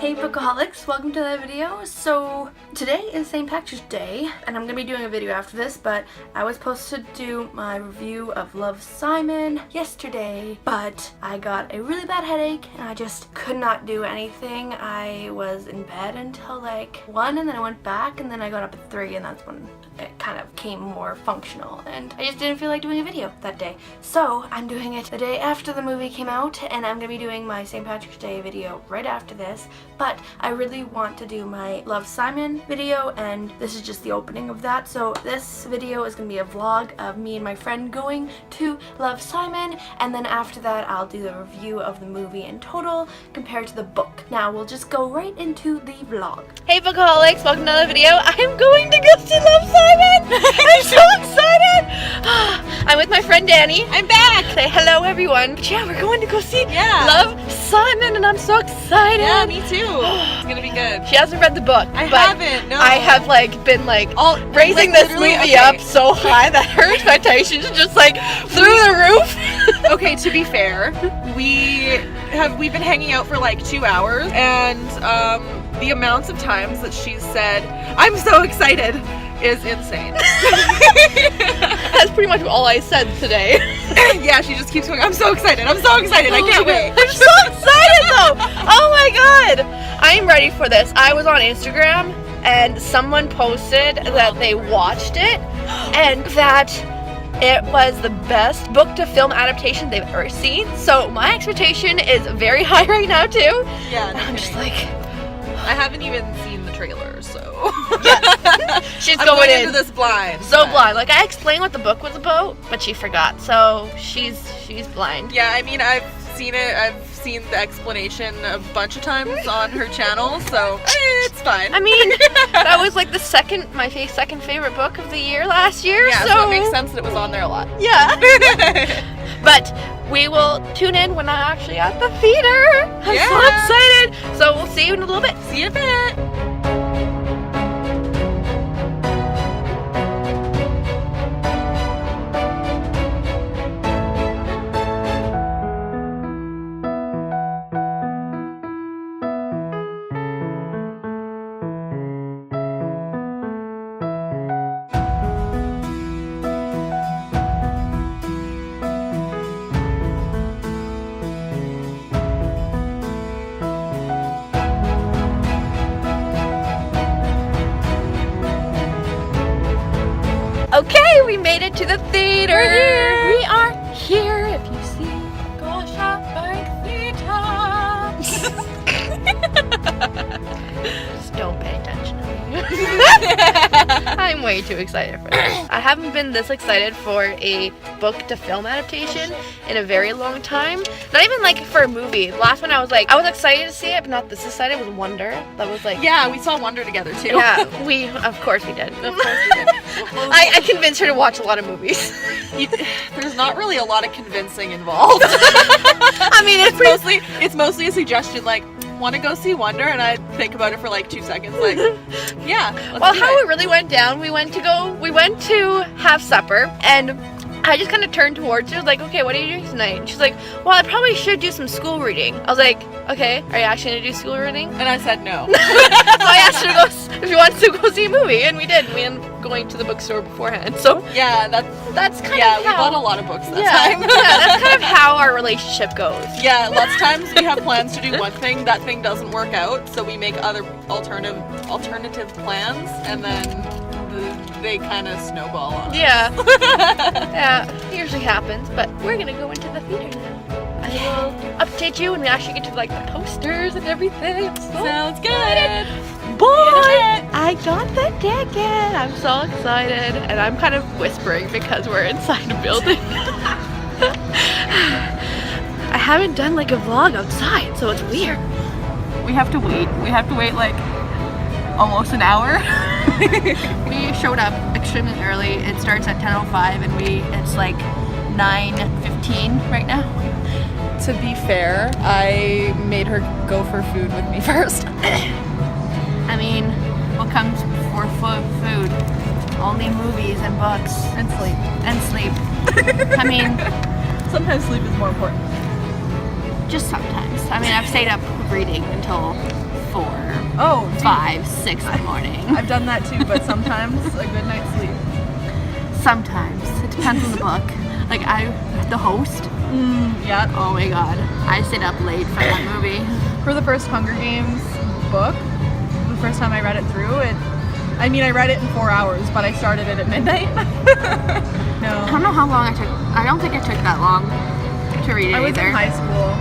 Hey Bookaholics, welcome to the video. So today is St. Patrick's Day and I'm going to be doing a video after this, but I was supposed to do my review of Love, Simon yesterday, but I got a really bad headache and I just could not do anything. I was in bed until like 1 and then I went back and then I got up at 3 and that's when it kind of came more functional and I just didn't feel like doing a video that day. So I'm doing it the day after the movie came out and I'm going to be doing my St. Patrick's Day video right after this. But I really want to do my Love, Simon video and this is just the opening of that. So this video is going to be a vlog of me and my friend going to Love, Simon, and then after that I'll do the review of the movie in total compared to the book. Now we'll just go right into the vlog. Hey Bookaholics, welcome to another video. I'm going to go see Love, Simon! I'm so excited! I'm with my friend Danny. I'm back! Say hello everyone. But yeah, we're going to go see Love, Simon and I'm so excited! Yeah, me too. It's gonna be good. She hasn't read the book. I haven't, no. I have been raising this movie up so high that her expectations just like through the roof. Okay, to be fair, we've been hanging out for like 2 hours and the amounts of times that she's said, I'm so excited, is insane. That's pretty much all I said today. Yeah, she just keeps going, I'm so excited, I can't wait. I'm so excited though! Oh my god! I'm ready for this. I was on Instagram and someone posted that they watched it and that it was the best book to film adaptation they've ever seen. So my expectation is very high right now too. Yeah, no I'm just like, I haven't even seen the trailer, so yeah. She's I'm going into this blind. So blind. Like I explained what the book was about, but she forgot. So she's blind. Yeah, I mean I've seen it. I've seen the explanation a bunch of times on her channel, so it's fine. I mean, that was like my second favorite book of the year last year. Yeah, so it makes sense that it was on there a lot. Yeah. But we will tune in when I'm actually at the theater. I'm so excited. So we'll see you in a little bit. See you in a bit. Okay, we made it to the theater. We are here. If you see, go shop by theater. Just don't pay attention to me. I'm way too excited for this. I haven't been this excited for a book to film adaptation in a very long time. Not even like for a movie. The last one I was excited to see it, but not this excited, was Wonder. That was like, yeah, we saw Wonder together too. Yeah, of course we did. Of course we did. I convinced her to watch a lot of movies. There's not really a lot of convincing involved. I mean, it's mostly a suggestion like, want to go see Wonder? And I think about it for like 2 seconds, like, yeah. Well, how it really went down, we went to have supper, and I just kind of turned towards her, like, okay, what are you doing tonight? And she's like, well, I probably should do some school reading. I was like, okay, are you actually going to do school reading? And I said no. So I asked her if she wanted to go see a movie, and we did. We ended up going to the bookstore beforehand. So yeah, that's kind of how, we bought a lot of books that time. Yeah, that's kind of how our relationship goes. Yeah, lots of times we have plans to do one thing, that thing doesn't work out, so we make other alternative plans, and then they kind of snowball on us. Yeah. Yeah, it usually happens, but we're gonna go into the theater now. I will update you when we actually get to like the posters and everything. Sounds good. Boy, I got the ticket. I'm so excited, and I'm kind of whispering because we're inside a building. I haven't done like a vlog outside, so it's weird. We have to wait. We have to wait like almost an hour. We showed up extremely early. It starts at 10:05 and it's like 9:15 right now. To be fair, I made her go for food with me first. I mean, what comes before food? Only movies and books. And sleep. And sleep. I mean, sometimes sleep is more important. Just sometimes. I mean, I've stayed up reading until 4, Oh, 5, 6 in the morning. I've done that too, but sometimes a good night's sleep. Sometimes. It depends on the book. Like The Host. Yeah. Oh my god. I stayed up late for that movie. For the first Hunger Games book, the first time I read it through, I read it in 4 hours, but I started it at midnight. No. I don't know how long I took. I don't think it took that long to read it I was either. in high school.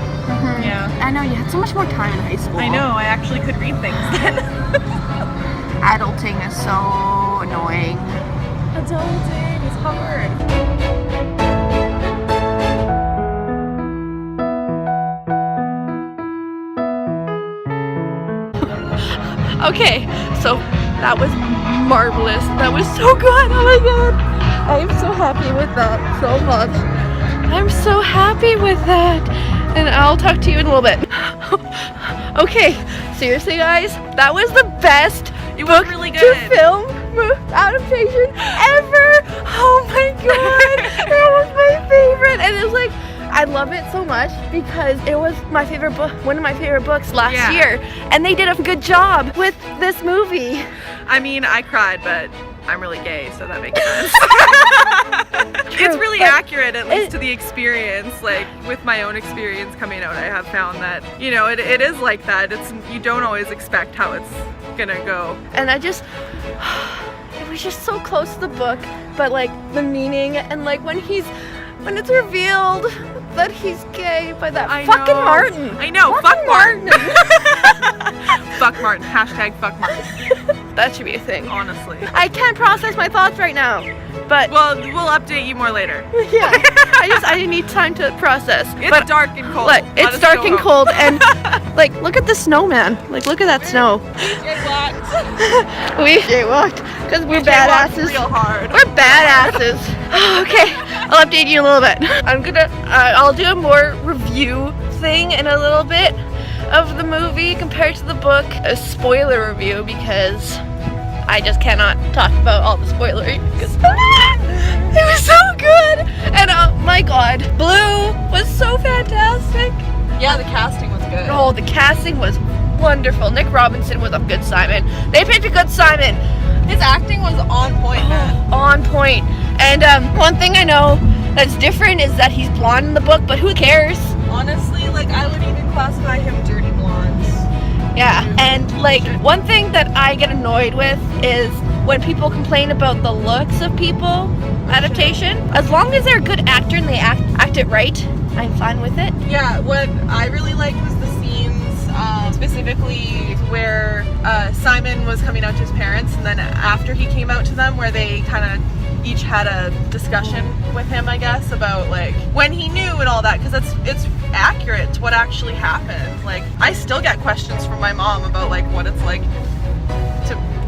Yeah. I know, you had so much more time in high school. I know, I actually could read things then. Adulting is so annoying. Adulting is hard. Okay, so that was marvelous. That was so good. Oh my god. I am so happy with that so much. I'm so happy with that. And I'll talk to you in a little bit. Okay, seriously guys, that was the best book really good. to film adaptation ever. Oh my god. That was my favorite. And it was like, I love it so much because it was my favorite book, one of my favorite books last year, and they did a good job with this movie. I mean, I cried, but I'm really gay, so that makes sense. It's really accurate, at least to the experience. Like, with my own experience coming out, I have found that, you know, it is like that. You don't always expect how it's gonna go. And it was just so close to the book, but like the meaning and like when it's revealed that he's gay by that fucking Martin. I know, fuck Martin. Fuck Martin. Hashtag fuck Martin. That should be a thing. Honestly. I can't process my thoughts right now, but well, we'll update you more later. Yeah. I need time to process. It's dark and cold. Look, it's dark and cold, and like, look at the snowman. Like, look at that snow. We jaywalked because we're badasses. Real hard. We're badasses. Okay, I'll update you in a little bit. I'll do a more review thing in a little bit of the movie compared to the book. A spoiler review because I just cannot talk about all the spoilery because it was so good. And oh my god, Blue was so fantastic. Yeah, the casting was good. Oh, the casting was wonderful. Nick Robinson was a good Simon. They picked a good Simon. His acting was on point, man. On point. And one thing I know that's different is that he's blonde in the book, but who cares? Honestly, like, I would even classify him dirty blonde. Yeah, and like one thing that I get annoyed with is when people complain about the looks of people adaptation. As long as they're a good actor and they act it right, I'm fine with it. Yeah, what I really liked was the scenes specifically where Simon was coming out to his parents, and then after he came out to them, where they kind of each had a discussion with him, I guess, about like when he knew and all that, because it's accurate to what actually happened. Like, I still get questions from my mom about like what it's like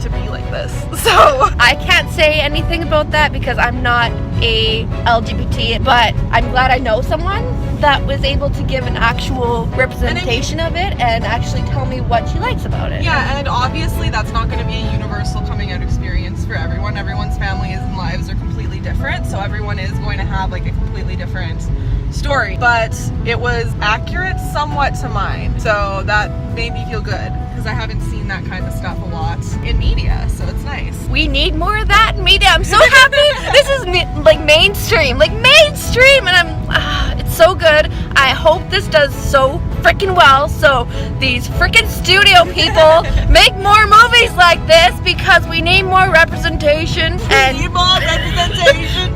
to be like this. So I can't say anything about that because I'm not a LGBT, but I'm glad I know someone that was able to give an actual representation of it and actually tell me what she likes about it. Yeah, and obviously that's not going to be a universal coming out experience for everyone. Everyone's families and lives are completely different, so everyone is going to have like a completely different story. But it was accurate somewhat to mine, so that made me feel good because I haven't seen that kind of stuff a lot in media, so it's nice. We need more of that in media. I'm so happy. This is like mainstream, and it's so good. I hope this does so freaking well, so these freaking studio people make more movies like this because we need more representation. We need more representation.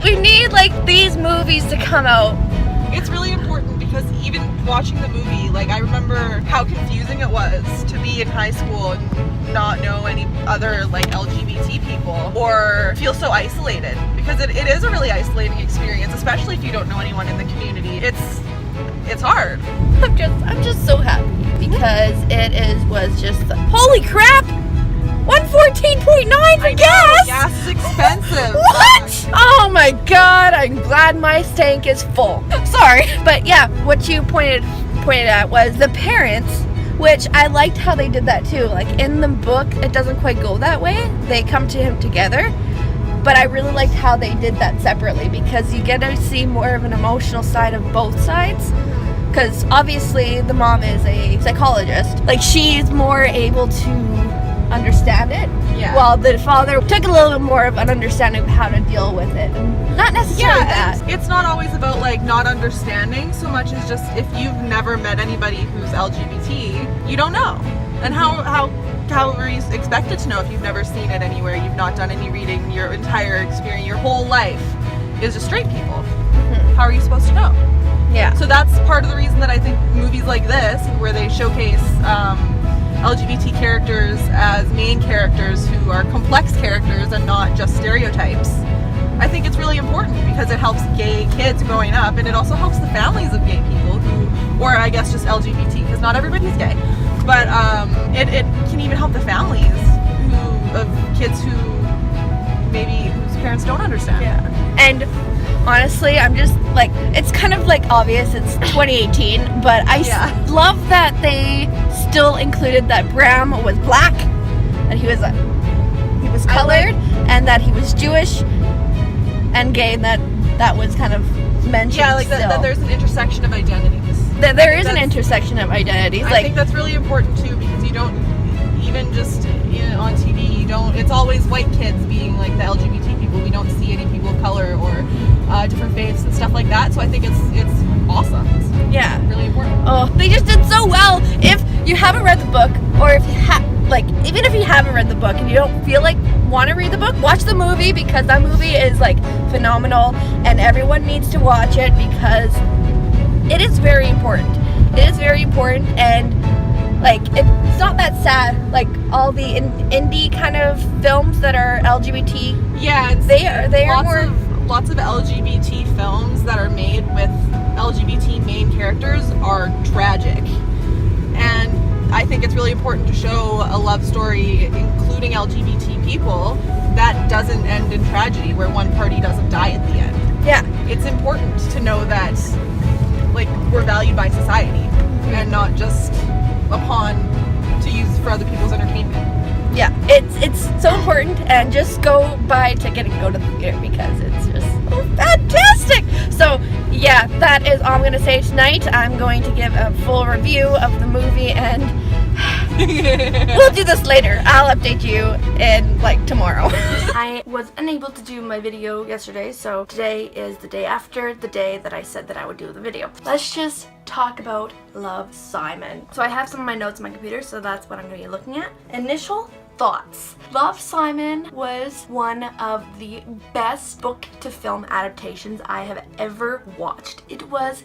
We need like these movies to come out. It's really important because even watching the movie, like, I remember how confusing it was to be in high school and not know any other like LGBT people or feel so isolated, because it is a really isolating experience, especially if you don't know anyone in the community. It's hard. I'm just so happy because was just holy crap, 114.9 for gas. Gas is expensive. What? Oh my god, I'm glad my tank is full. Sorry, but yeah, what you pointed at was the parents, which I liked how they did that too. Like in the book, it doesn't quite go that way. They come to him together, but I really liked how they did that separately because you get to see more of an emotional side of both sides. because obviously the mom is a psychologist. Like, she's more able to understand it, while the father took a little bit more of an understanding of how to deal with it, and not necessarily that. It's not always about like not understanding so much as just if you've never met anybody who's LGBT, you don't know. And how are you expected to know if you've never seen it anywhere, you've not done any reading, your entire experience, your whole life is just straight people. How are you supposed to know? Yeah. So that's part of the reason that I think movies like this, where they showcase LGBT characters as main characters who are complex characters and not just stereotypes, I think it's really important because it helps gay kids growing up, and it also helps the families of gay people who, or I guess just LGBT, because not everybody's gay, but it can even help the families of kids who maybe whose parents don't understand. Yeah. And honestly, I'm just like, it's kind of like obvious it's 2018, but I love that they still included that Bram was black, that he was colored, and that he was Jewish and gay, and that was kind of mentioned. Yeah, like that there's an intersection of identities. There is an intersection of identities. I think that's really important too, because you don't even just on TV, you don't. It's always white kids being like the LGBT people. We don't see any people of color or different faiths and stuff like that. So I think it's awesome. It's really important. Oh, they just did so well. If you haven't read the book, or if you even if you haven't read the book and you don't feel like want to read the book, watch the movie, because that movie is like phenomenal, and everyone needs to watch it because it is very important. It is very important, and like it's not that sad. Like all the indie kind of films that are LGBT. Yeah, they are more. Lots of LGBT films that are made with LGBT main characters are tragic, and I think it's really important to show a love story including LGBT people that doesn't end in tragedy, where one party doesn't die at the end. Yeah, it's important to know that like we're valued by society and not just to use for other people's entertainment. Yeah, it's so important, and just go buy a ticket and go to the theater because it's just so fantastic. So yeah, that is all I'm gonna say tonight. I'm going to give a full review of the movie, and we'll do this later. I'll update you in like tomorrow. I was unable to do my video yesterday, so today is the day after the day that I said that I would do the video. Let's just talk about Love, Simon. So I have some of my notes on my computer, so that's what I'm going to be looking at. Initial thoughts. Love, Simon was one of the best book to film adaptations I have ever watched. It was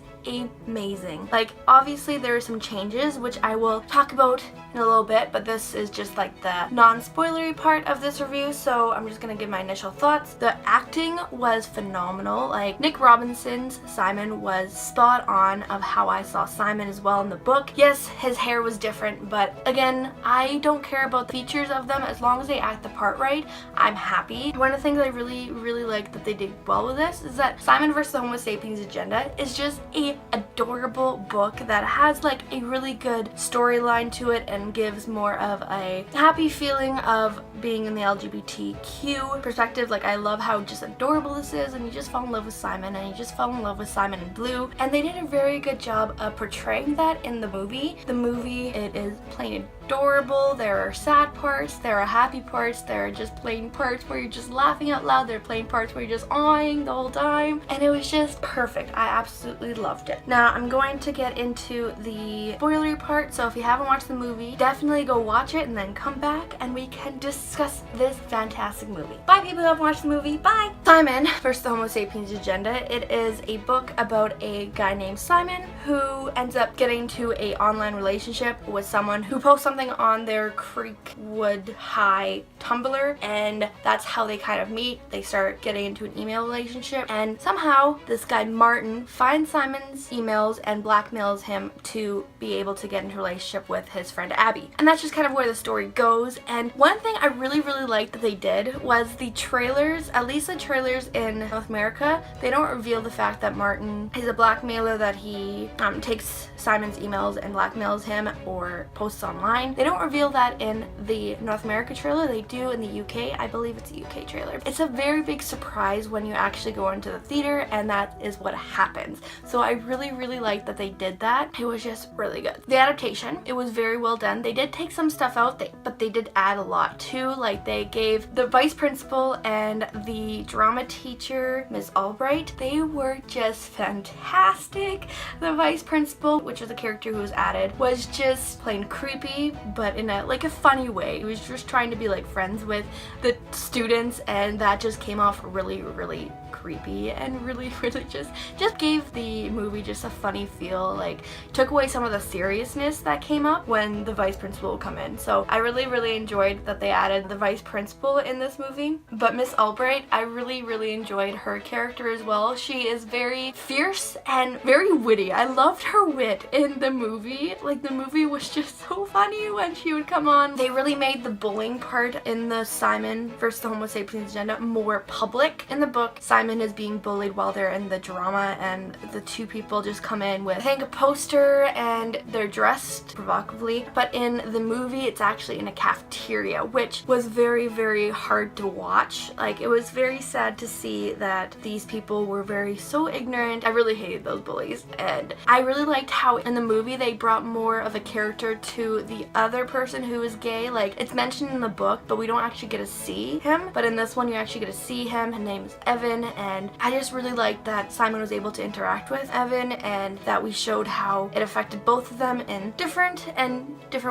amazing. Like, obviously there are some changes which I will talk about in a little bit, but this is just like the non-spoilery part of this review, so I'm just gonna give my initial thoughts. The acting was phenomenal. Like, Nick Robinson's Simon was spot on of how I saw Simon as well in the book. Yes, his hair was different, but again, I don't care about the features of them. As long as they act the part right, I'm happy. One of the things I really like that they did well with this is that Simon vs. the Homo Sapiens Agenda is just a adorable book that has like a really good storyline to it and gives more of a happy feeling of being in the LGBTQ perspective. Like, I love how just adorable this is, and you just fall in love with Simon, and you just fall in love with Simon in Blue, and they did a very good job of portraying that in the movie. The movie, it is plain adorable. There are sad parts, there are happy parts, there are just plain parts where you're just laughing out loud, there are plain parts where you're just awing the whole time, and it was just perfect. I absolutely loved it. Now I'm going to get into the spoilery part, so if you haven't watched the movie, definitely go watch it and then come back and we can discuss this fantastic movie. Bye people who haven't watched the movie, bye! Simon vs. the Homo Sapiens Agenda. It is a book about a guy named Simon who ends up getting into an online relationship with someone who posts something on their Creekwood High Tumblr, and that's how they kind of meet. They start getting into an email relationship, and somehow this guy Martin finds Simon's emails and blackmails him to be able to get into a relationship with his friend Abby. And that's just kind of where the story goes. And one thing I really liked that they did was the trailers, at least the trailers in North America, they don't reveal the fact that Martin is a blackmailer, that he takes Simon's emails and blackmails him or posts online. something. They don't reveal that in the North America trailer. They do in the UK. I believe it's a UK trailer. It's a very big surprise when you actually go into the theater, and that is what happens. So I really like that they did that. It was just really good. The adaptation, it was very well done. They did take some stuff out, but they did add a lot too. Like they gave the vice principal and the drama teacher, Ms. Albright, they were just fantastic. The vice principal, which was a character who was added, was just plain creepy, but in a funny way. He was just trying to be like friends with the students, and that just came off really creepy and really just gave the movie just a funny feel. Like took away some of the seriousness that came up when the vice principal would come in. So I really enjoyed that they added the vice principal in this movie. But Miss Albright, I really enjoyed her character as well. She is very fierce and very witty. I loved her wit in the movie. Like the movie was just so funny when she would come on. They really made the bullying part in the Simon versus the Homo sapiens agenda more public. In the book, Simon is being bullied while they're in the drama, and the two people just come in with, I think, a poster, and they're dressed provocatively. But in the movie, it's actually in a cafeteria, which was very hard to watch. Like it was very sad to see that these people were so ignorant. I really hated those bullies, and I really liked how in the movie they brought more of a character to the other person who is gay. Like it's mentioned in the book, but we don't actually get to see him. But in this one, you actually get to see him. His name is Evan, and I just really liked that Simon was able to interact with Evan, and that we showed how it affected both of them in different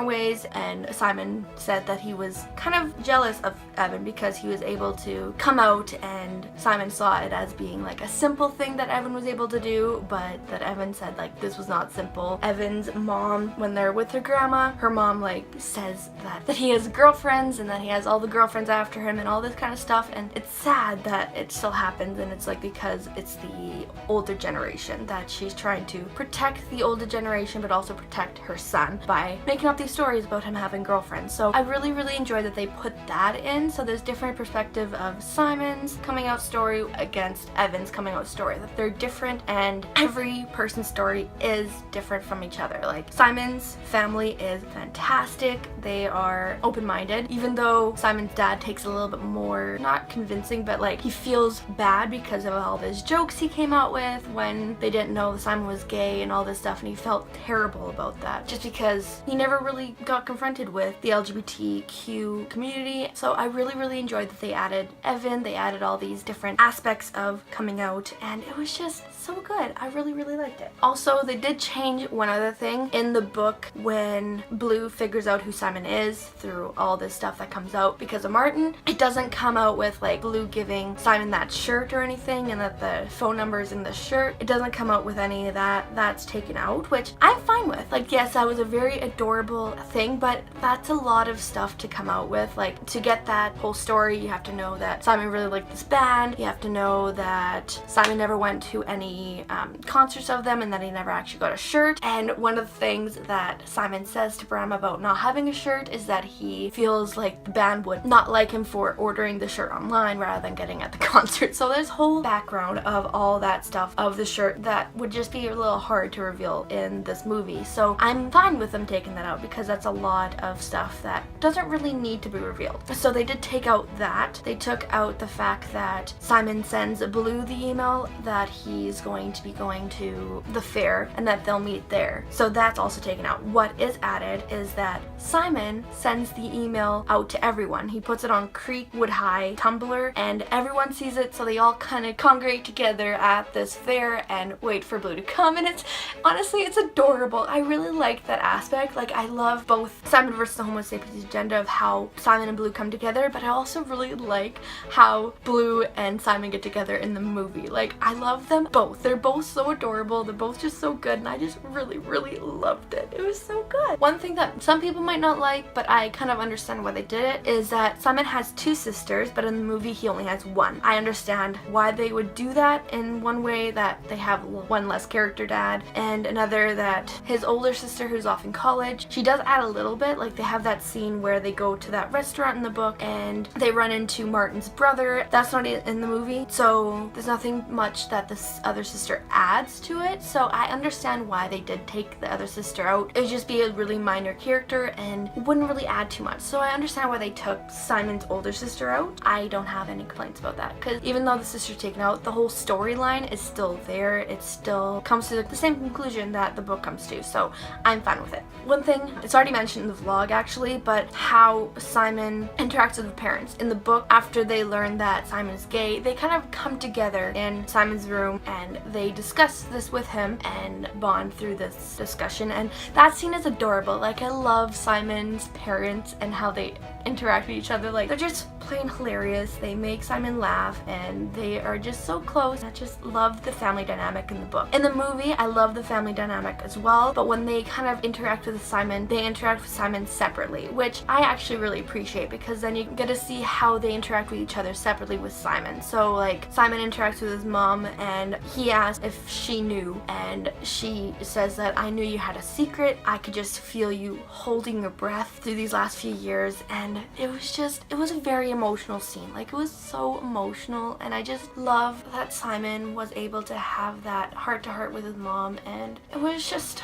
ways. And Simon said that he was kind of jealous of Evan because he was able to come out, and Simon saw it as being like a simple thing that Evan was able to do, but that Evan said like this was not simple. Evan's mom, when they're with her grandma, her mom like says that he has girlfriends and that he has all the girlfriends after him and all this kind of stuff, and it's sad that it still happens. And it's like because it's the older generation that she's trying to protect the older generation, but also protect her son by making up these stories about him having girlfriends. So I really enjoyed that they put that in. So there's different perspective of Simon's coming out story against Evan's coming out story, that they're different, and every person's story is different from each other. Like Simon's family is fantastic. They are open-minded, even though Simon's dad takes a little bit more, not convincing, but like he feels bad because of all these jokes he came out with when they didn't know Simon was gay and all this stuff, and he felt terrible about that just because he never really got confronted with the LGBTQ community. So I really enjoyed that they added Evan, they added all these different aspects of coming out, and it was just so good. I really liked it. Also, they did change one other thing in the book when Blue figures out who Simon is through all this stuff that comes out because of Martin. It doesn't come out with like Blue giving Simon that shirt or anything and that the phone number is in the shirt. It doesn't come out with any of that. That's taken out, which I'm fine with. Like, yes, that was a very adorable thing, but that's a lot of stuff to come out with. Like, to get that whole story, you have to know that Simon really liked this band. You have to know that Simon never went to any concerts of them and that he never actually got a shirt. And one of the things that Simon says to Bram about not having a shirt is that he feels like the band would not like him for ordering the shirt online rather than getting at the concert. So there's whole background of all that stuff of the shirt that would just be a little hard to reveal in this movie. So I'm fine with them taking that out because that's a lot of stuff that doesn't really need to be revealed. So they did take out that. They took out the fact that Simon sends Blue the email that he's going to be going to the fair and that they'll meet there. So that's also taken out. What is added is that Simon sends the email out to everyone. He puts it on Creekwood High Tumblr and everyone sees it, so they all kind of congregate together at this fair and wait for Blue to come, and it's honestly, it's adorable. I really like that aspect. Like, I love both Simon versus the Homo sapiens agenda of how Simon and Blue come together, but I also really like how Blue and Simon get together in the movie. Like, I love them both. They're both so adorable. They're both just so good, and I just really loved it. It was so good. One thing that some people might not like, but I kind of understand why they did it, is that Simon has two sisters, but in the movie he only has one. I understand why they would do that in one way, that they have one less character dad, and another that his older sister who's off in college, she does add a little bit. Like, they have that scene where they go to that restaurant in the book and they run into Martin's brother. That's not in the movie, so there's nothing much that this other sister adds to it. So I understand why they did take the other sister out. It would just be a really minor character and wouldn't really add too much. So I understand why they took Simon's older sister out. I don't have any complaints about that, because even though the sister's taken out, the whole storyline is still there. It still comes to the same conclusion that the book comes to, so I'm fine with it. One thing, it's already mentioned in the vlog actually, but how Simon interacts with the parents. In the book, after they learn that Simon is gay, they kind of come together in Simon's room and they discuss this with him and bond through this discussion, and that scene is adorable. Like, I love Simon's parents and how they interact with each other. Like, they're just plain hilarious. They make Simon laugh and they are just so close. I just love the family dynamic in the book. In the movie, I love the family dynamic as well, but when they kind of interact with Simon, they interact with Simon separately, which I actually really appreciate, because then you get to see how they interact with each other separately with Simon. So like, Simon interacts with his mom and he asks if she knew, and she says that, I knew you had a secret. I could just feel you holding your breath through these last few years, and it was a very emotional scene. Like, it was so emotional, and I just love that Simon was able to have that heart-to-heart with his mom, and it was just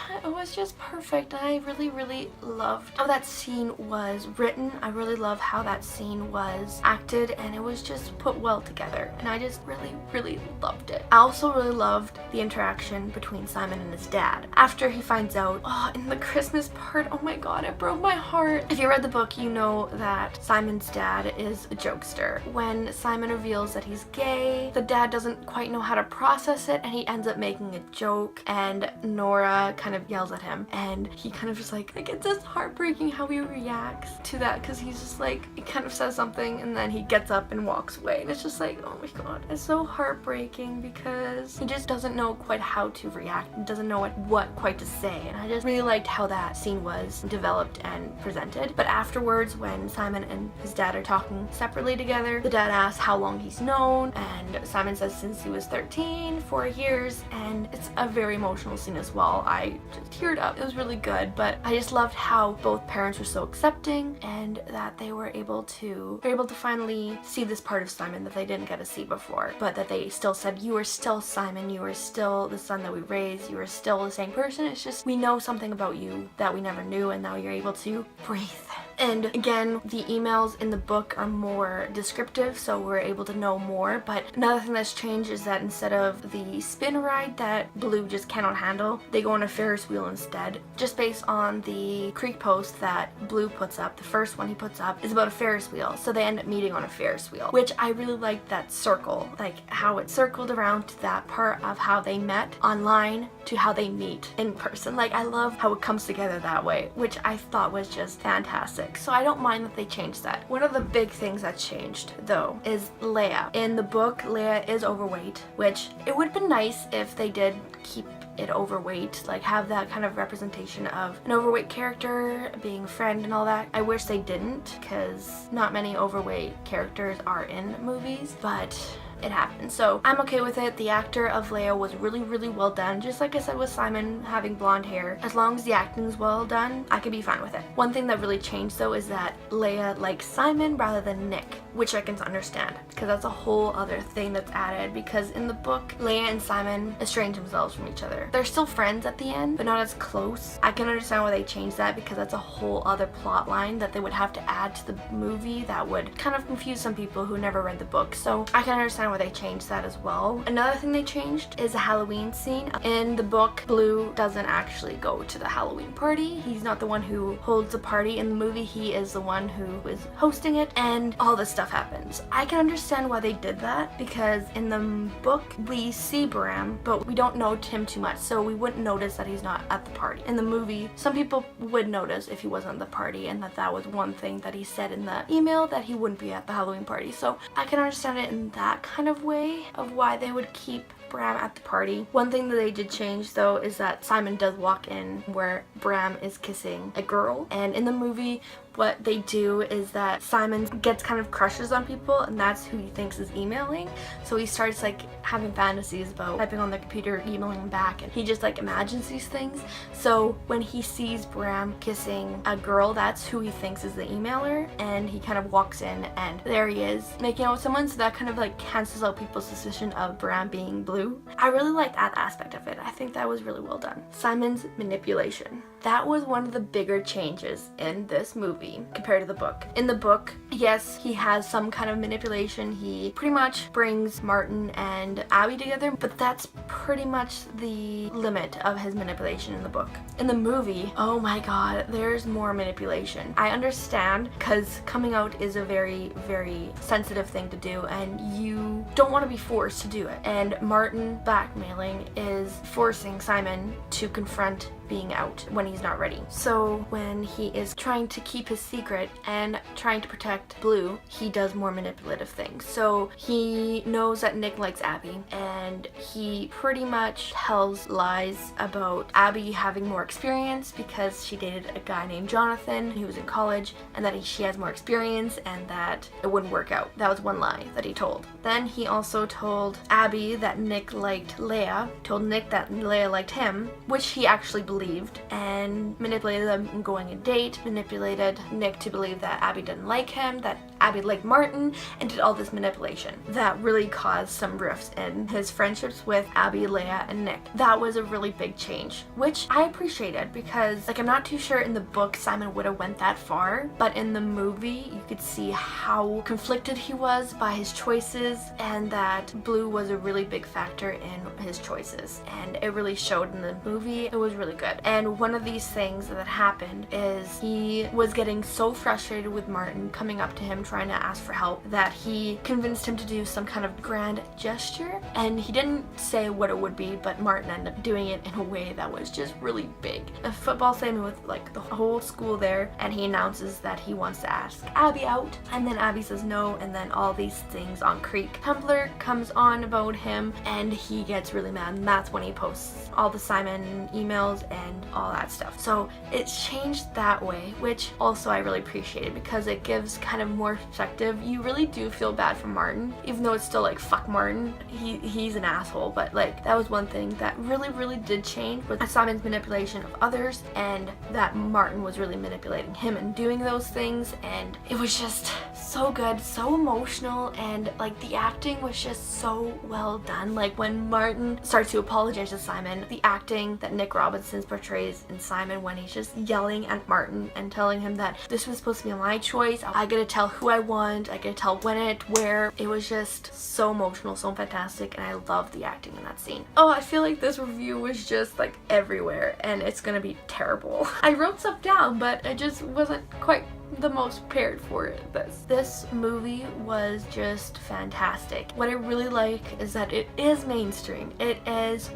perfect. I really loved how that scene was written. I really love how that scene was acted, and it was just put well together, and I just really loved it. I also really loved the interaction between Simon and his dad. After he finds out, in the Christmas part, oh my god, it broke my heart. If you read the book, you know that Simon's dad is a jokester. When Simon reveals that he's gay, the dad doesn't quite know how to process it, and he ends up making a joke, and Nora kind of yells at him, and he kind of just like it's just heartbreaking how he reacts to that, because he's just like, he kind of says something and then he gets up and walks away, and it's just like, oh my god, it's so heartbreaking, because he just doesn't know quite how to react and doesn't know what quite to say. And I just really liked how that scene was developed and presented. But afterwards, when Simon and his dad are talking separately together, the dad asks how long he's known, and Simon says since he was 13, 4 years, and it's a very emotional scene as well. I just teared up. It was really good, but I just loved how both parents were so accepting, and that they were able to finally see this part of Simon that they didn't get to see before, but that they still said, you are still Simon, you are still the son that we raised, you are still the same person. It's just, we know something about you that we never knew, and now you're able to breathe. And again, the emails in the book are more descriptive, so we're able to know more. But another thing that's changed is that instead of the spin ride that Blue just cannot handle, they go on a Ferris wheel instead. Just based on the creek post that Blue puts up, the first one he puts up is about a Ferris wheel, so they end up meeting on a Ferris wheel, which I really liked that circle, like how it circled around to that part of how they met online to how they meet in person. Like, I love how it comes together that way, which I thought was just fantastic. So I don't mind that they changed that. One of the big things that changed though is Leia. In the book, Leia is overweight, which it would have been nice if they did keep it overweight, like have that kind of representation of an overweight character being a friend and all that. I wish they didn't, because not many overweight characters are in movies, but it happened. So I'm okay with it. The actor of Leia was really well done. Just like I said with Simon having blonde hair, as long as the acting's well done, I can be fine with it. One thing that really changed though is that Leia likes Simon rather than Nick, which I can understand, because that's a whole other thing that's added, because in the book, Leia and Simon estrange themselves from each other. They're still friends at the end, but not as close. I can understand why they changed that, because that's a whole other plot line that they would have to add to the movie that would kind of confuse some people who never read the book. So I can understand why they changed that as well. Another thing they changed is a Halloween scene. In the book, Blue doesn't actually go to the Halloween party. He's not the one who holds the party. In the movie, he is the one who is hosting it, and all this stuff happens. I can understand why they did that, because in the book, we see Bram, but we don't know him too much, so we wouldn't notice that he's not at the party. In the movie, some people would notice if he wasn't at the party, and that was one thing that he said in the email, that he wouldn't be at the Halloween party. So I can understand it in that kind of way of why they would keep Bram at the party. One thing that they did change though is that Simon does walk in where Bram is kissing a girl, and in the movie what they do is that Simon gets kind of crushes on people, and that's who he thinks is emailing. So he starts like having fantasies about typing on the computer, emailing him back, and he just like imagines these things. So when he sees Bram kissing a girl, that's who he thinks is the emailer, and he kind of walks in and there he is making out with someone, so that kind of like cancels out people's suspicion of Bram being blue. I really liked that aspect of it. I think that was really well done. Simon's manipulation. That was one of the bigger changes in this movie compared to the book. In the book, yes, he has some kind of manipulation. He pretty much brings Martin and Abby together, but that's pretty much the limit of his manipulation in the book. In the movie, oh my god, there's more manipulation. I understand, because coming out is a very, very sensitive thing to do, and you don't want to be forced to do it. And Martin blackmailing is forcing Simon to confront being out when he's not ready. So when he is trying to keep his secret and trying to protect Blue, he does more manipulative things. So he knows that Nick likes Abby, and he pretty much tells lies about Abby having more experience because she dated a guy named Jonathan who was in college, and that she has more experience and that it wouldn't work out. That was one lie that he told. Then he also told Abby that Nick liked Leia, told Nick that Leia liked him, which he actually believed, and manipulated them going a date, manipulated Nick to believe that Abby didn't like him, that Abby liked Martin, and did all this manipulation. That really caused some rifts in his friendships with Abby, Leia, and Nick. That was a really big change, which I appreciated, because like I'm not too sure in the book Simon would have went that far, but in the movie you could see how conflicted he was by his choices, and that Blue was a really big factor in his choices, and it really showed in the movie. It was really good. And one of these things that happened is he was getting so frustrated with Martin coming up to him trying to ask for help that he convinced him to do some kind of grand gesture, and he didn't say what it would be, but Martin ended up doing it in a way that was just really big. A football stadium with like the whole school there, and he announces that he wants to ask Abby out, and then Abby says no, and then all these things on Creek Tumblr comes on about him, and he gets really mad, and that's when he posts all the Simon emails and all that stuff. So it's changed that way, which also I really appreciated, because it gives kind of more perspective. You really do feel bad for Martin, even though it's still like fuck Martin, he's an asshole, but like that was one thing that really did change, with Simon's manipulation of others, and that Martin was really manipulating him and doing those things, and it was just so good, so emotional, and like the acting was just so well done. Like when Martin starts to apologize to Simon, the acting that Nick Robinson portrays in Simon when he's just yelling at Martin and telling him that this was supposed to be my choice, I gotta tell who I want, I gotta tell when, where. It was just so emotional, so fantastic, and I love the acting in that scene. Oh, I feel like this review was just like everywhere, and it's gonna be terrible. I wrote stuff down, but I just wasn't quite the most prepared for it. This movie was just fantastic. What I really like is that it is mainstream. It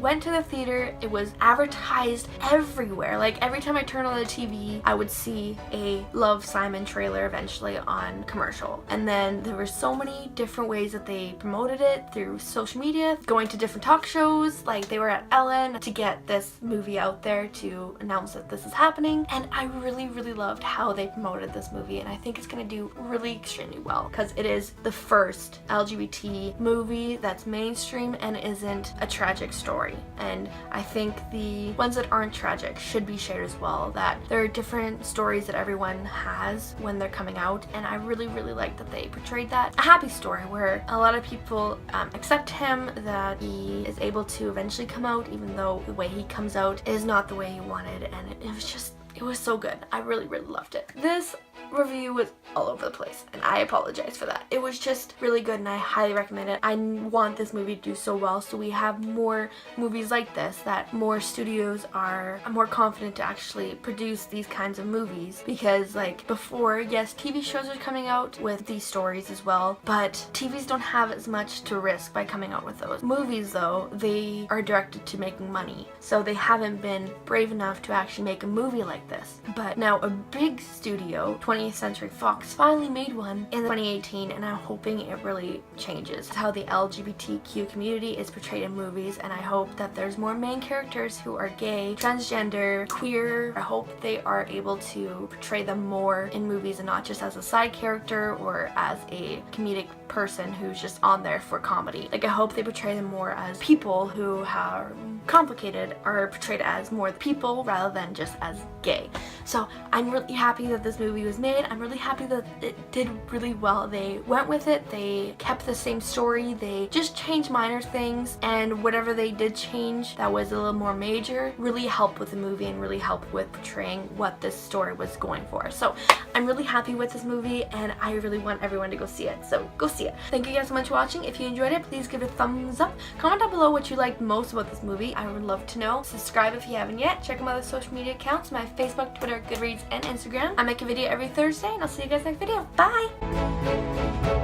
went to the theater, it was advertised everywhere. Like every time I turned on the TV, I would see a Love, Simon trailer eventually on commercial. And then there were so many different ways that they promoted it through social media, going to different talk shows, like they were at Ellen to get this movie out there to announce that this is happening. And I really loved how they promoted this movie, and I think it's gonna do really extremely well, because it is the first LGBT movie that's mainstream and isn't a tragic story. And I think the ones that aren't tragic should be shared as well, that there are different stories that everyone has when they're coming out, and I really like that they portrayed that. A happy story where a lot of people accept him, that he is able to eventually come out, even though the way he comes out is not the way he wanted, and it was so good. I really loved it. This review was all over the place, and I apologize for that. It was just really good, and I highly recommend it. I want this movie to do so well, so we have more movies like this, that more studios are more confident to actually produce these kinds of movies. Because like before, yes, TV shows are coming out with these stories as well, but TVs don't have as much to risk by coming out with those. Movies though, they are directed to making money, so they haven't been brave enough to actually make a movie like this. But now a big studio, 20th Century Fox, finally made one in 2018, and I'm hoping it really changes how the LGBTQ community is portrayed in movies, and I hope that there's more main characters who are gay, transgender, queer. I hope they are able to portray them more in movies and not just as a side character or as a comedic person who's just on there for comedy. Like, I hope they portray them more as people who are complicated, are portrayed as more people rather than just as gay. So I'm really happy that this movie was made. I'm really happy that it did really well. They went with it, they kept the same story, they just changed minor things, and whatever they did change that was a little more major really helped with the movie and really helped with portraying what this story was going for. So I'm really happy with this movie, and I really want everyone to go see it. So go see it. Thank you guys so much for watching. If you enjoyed it, please give it a thumbs up. Comment down below what you liked most about this movie. I would love to know. Subscribe if you haven't yet. Check out my other social media accounts, my Facebook, Twitter, Goodreads, and Instagram. I make a video every Thursday, and I'll see you guys next video. Bye!